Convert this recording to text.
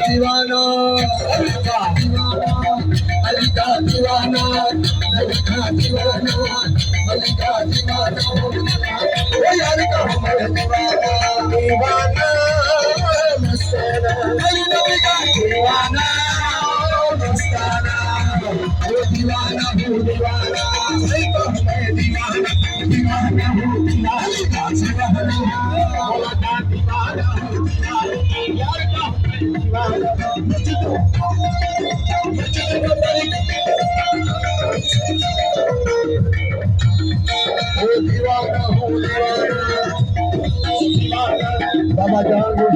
दीवाना अलिका दीवाना अलिका दीवाना अलिका दीवाना ओ यार का हमारे दीवाना मस्ताना अलिका दीवाना मस्ताना ओ दीवाना हो दीवाना अलिका हमारे दीवाना दीवाना हो दीवाना का दीवाना बोला का दीवाना हो दीवाना यार का दीवाना Babajan